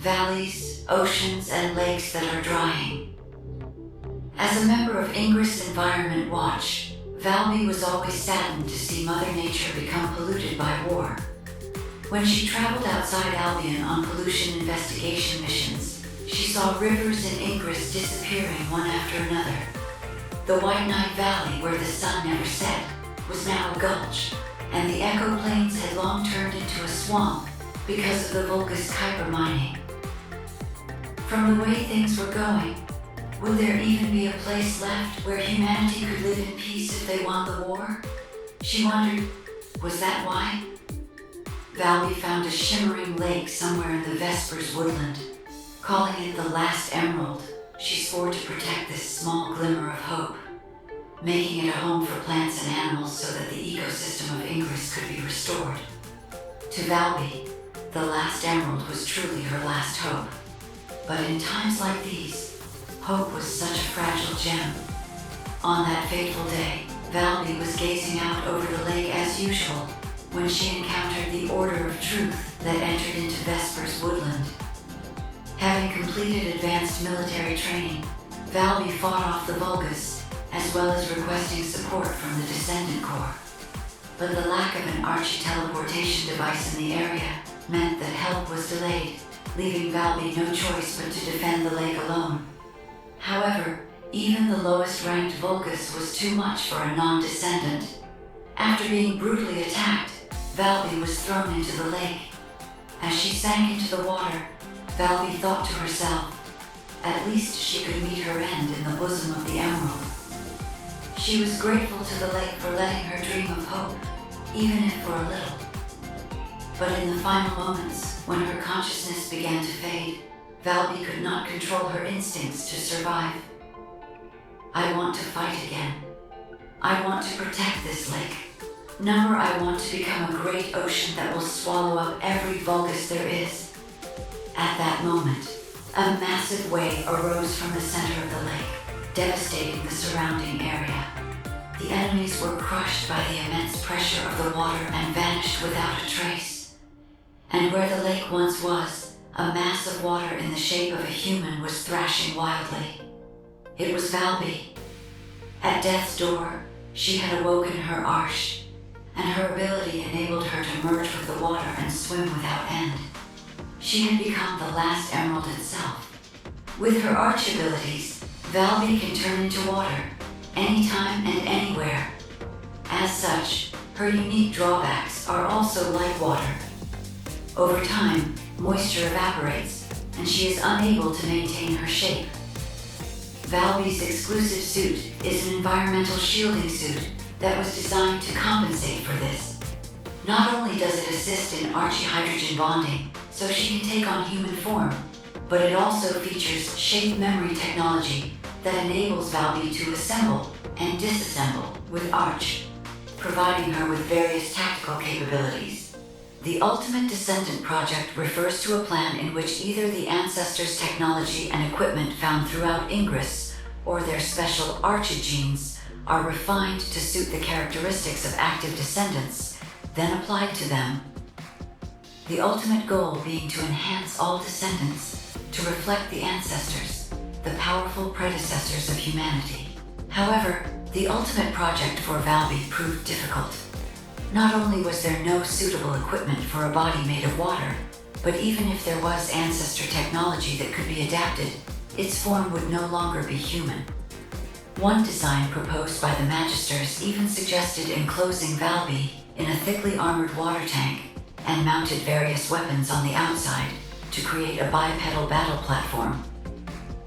valleys, oceans, and lakes that are drying. As a member of Ingress Environment Watch, Valby was always saddened to see Mother Nature become polluted by war. When she traveled outside Albion on pollution investigation missions, she saw rivers in Ingress disappearing one after another. The White Knight Valley, where the sun never set, was now a gulch, and the Echo Plains had long turned into a swamp because of the Vulgus Kuiper mining. From the way things were going, would there even be a place left where humanity could live in peace if they won the war? She wondered, was that why? Valby found a shimmering lake somewhere in the Vespers woodland. Calling it the last emerald, she swore to protect this small glimmer of hope, making it a home for plants and animals so that the ecosystem of Ingress could be restored. To Valby, the last emerald was truly her last hope. But in times like these, hope was such a fragile gem. On that fateful day, Valby was gazing out over the lake as usual when she encountered the Order of Truth that entered into Vespers woodland. Having completed advanced military training, Valby fought off the Vulgus, as well as requesting support from the Descendant Corps. But the lack of an archi-teleportation device in the area meant that help was delayed, leaving Valby no choice but to defend the lake alone. However, even the lowest-ranked Vulgus was too much for a non-descendant. After being brutally attacked, Valby was thrown into the lake. As she sank into the water, Valby thought to herself, at least she could meet her end in the bosom of the emerald. She was grateful to the lake for letting her dream of hope, even if for a little. But in the final moments, when her consciousness began to fade, Valby could not control her instincts to survive. I want to fight again. I want to protect this lake. Number, I want to become a great ocean that will swallow up every Vulgus there is. At that moment, a massive wave arose from the center of the lake, devastating the surrounding area. The enemies were crushed by the immense pressure of the water and vanished without a trace. And where the lake once was, a mass of water in the shape of a human was thrashing wildly. It was Valby. At death's door, she had awoken her Arsh, and her ability enabled her to merge with the water and swim without end. She had become the last emerald itself. With her arch abilities, Valby can turn into water, anytime and anywhere. As such, her unique drawbacks are also like water. Over time, moisture evaporates, and she is unable to maintain her shape. Valby's exclusive suit is an environmental shielding suit that was designed to compensate for this. Not only does it assist in archihydrogen bonding, so she can take on human form, but it also features shape memory technology that enables Valby to assemble and disassemble with Arch, providing her with various tactical capabilities. The Ultimate Descendant project refers to a plan in which either the ancestors' technology and equipment found throughout Ingress or their special archigenes are refined to suit the characteristics of active descendants, then applied to them. The ultimate goal being to enhance all descendants to reflect the ancestors, the powerful predecessors of humanity. However, the ultimate project for Valby proved difficult. Not only was there no suitable equipment for a body made of water, but even if there was ancestor technology that could be adapted, its form would no longer be human. One design proposed by the Magisters even suggested enclosing Valby in a thickly armored water tank and mounted various weapons on the outside to create a bipedal battle platform.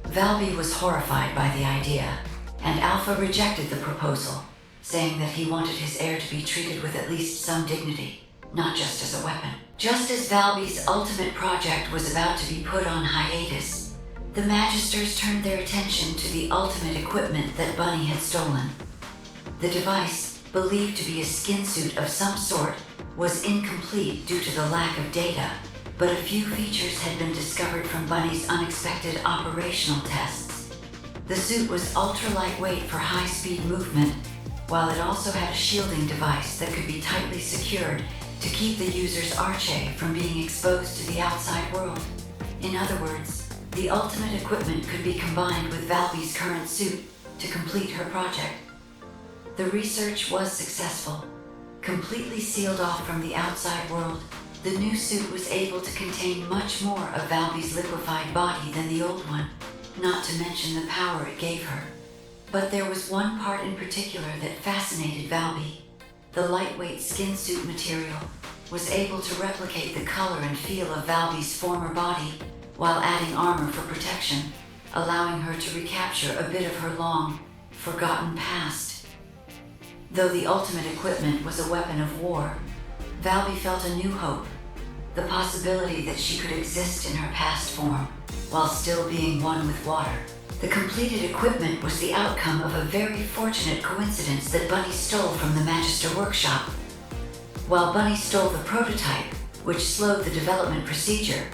Valby was horrified by the idea, and Alpha rejected the proposal, saying that he wanted his heir to be treated with at least some dignity, not just as a weapon. Just as Valby's ultimate project was about to be put on hiatus, the Magisters turned their attention to the ultimate equipment that Bunny had stolen. The device, believed to be a skin suit of some sort, was incomplete due to the lack of data, but a few features had been discovered from Bunny's unexpected operational tests. The suit was ultra-lightweight for high-speed movement, while it also had a shielding device that could be tightly secured to keep the user's arche from being exposed to the outside world. In other words, the ultimate equipment could be combined with Valby's current suit to complete her project. The research was successful. Completely sealed off from the outside world, the new suit was able to contain much more of Valby's liquefied body than the old one, not to mention the power it gave her. But there was one part in particular that fascinated Valby. The lightweight skin suit material was able to replicate the color and feel of Valby's former body, while adding armor for protection, allowing her to recapture a bit of her long, forgotten past. Though the ultimate equipment was a weapon of war, Valby felt a new hope, the possibility that she could exist in her past form, while still being one with water. The completed equipment was the outcome of a very fortunate coincidence that Bunny stole from the Magister workshop. While Bunny stole the prototype, which slowed the development procedure,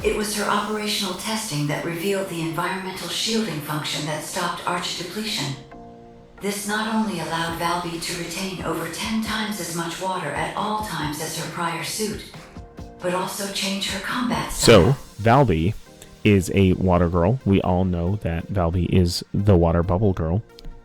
it was her operational testing that revealed the environmental shielding function that stopped arch depletion. This not only allowed Valby to retain over 10 times as much water at all times as her prior suit, but also change her combat style. So, Valby is a water girl. We all know that Valby is the water bubble girl.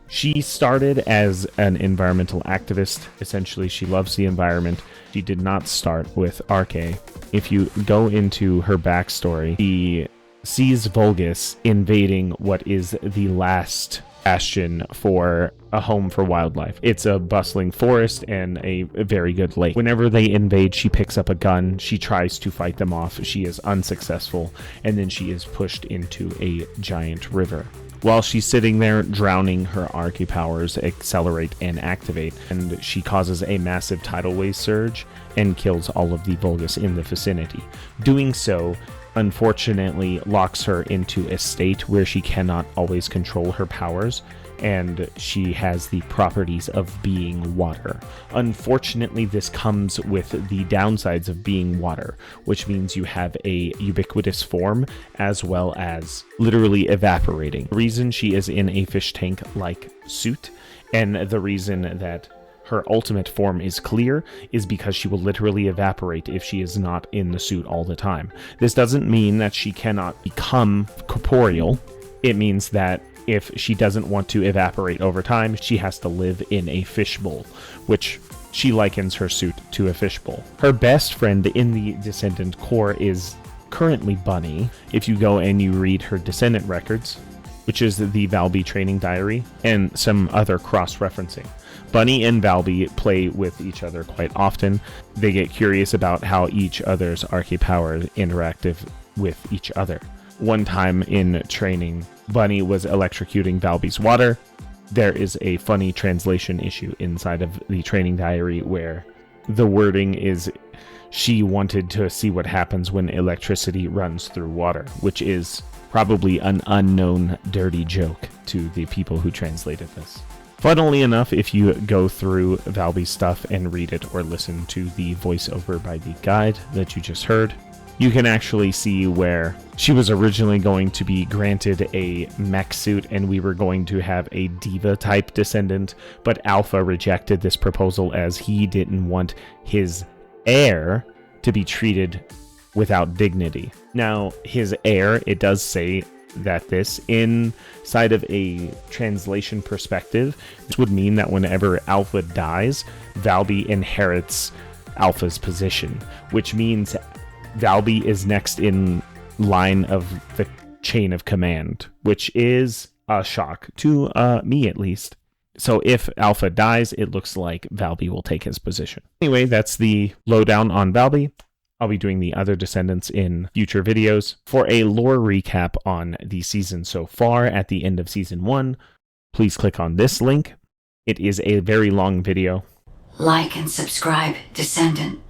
She started as an environmental activist. Essentially, she loves the environment. She did not start with Arche. If you go into her backstory, she sees Vulgus invading what is the last bastion for a home for wildlife. It's a bustling forest and a very good lake. Whenever they invade, she picks up a gun. She tries to fight them off. She is unsuccessful, and then she is pushed into a giant river. While she's sitting there drowning, her Arche powers accelerate and activate, and she causes a massive tidal wave surge and kills all of the Vulgus in the vicinity. Doing so, unfortunately, locks her into a state where she cannot always control her powers, and she has the properties of being water. Unfortunately, this comes with the downsides of being water, which means you have a ubiquitous form as well as literally evaporating. The reason she is in a fish tank-like suit, and the reason that her ultimate form is clear, is because she will literally evaporate if she is not in the suit all the time. This doesn't mean that she cannot become corporeal. It means that if she doesn't want to evaporate over time, she has to live in a fishbowl, which she likens her suit to a fishbowl. Her best friend in the Descendant core is currently Bunny. If you go and you read her Descendant records, which is the Valby training diary, and some other cross-referencing, Bunny and Valby play with each other quite often. They get curious about how each other's Arche powers interactive with each other. One time in training, Bunny was electrocuting Valby's water. There is a funny translation issue inside of the training diary where the wording is she wanted to see what happens when electricity runs through water, which is probably an unknown dirty joke to the people who translated this. Funnily enough, if you go through Valby's stuff and read it or listen to the voiceover by the guide that you just heard, you can actually see where she was originally going to be granted a mech suit and we were going to have a diva-type descendant, but Alpha rejected this proposal as he didn't want his heir to be treated without dignity. Now, his heir, it does say that this, inside of a translation perspective, this would mean that whenever Alpha dies, Valby inherits Alpha's position, which means Valby is next in line of the chain of command, which is a shock to me at least. So if Alpha dies, it looks like Valby will take his position. Anyway, that's the lowdown on Valby. I'll be doing the other descendants in future videos. For a lore recap on the season so far at the end of season 1, please click on this link. It is a very long video. Like and subscribe, Descendant.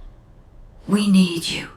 We need you.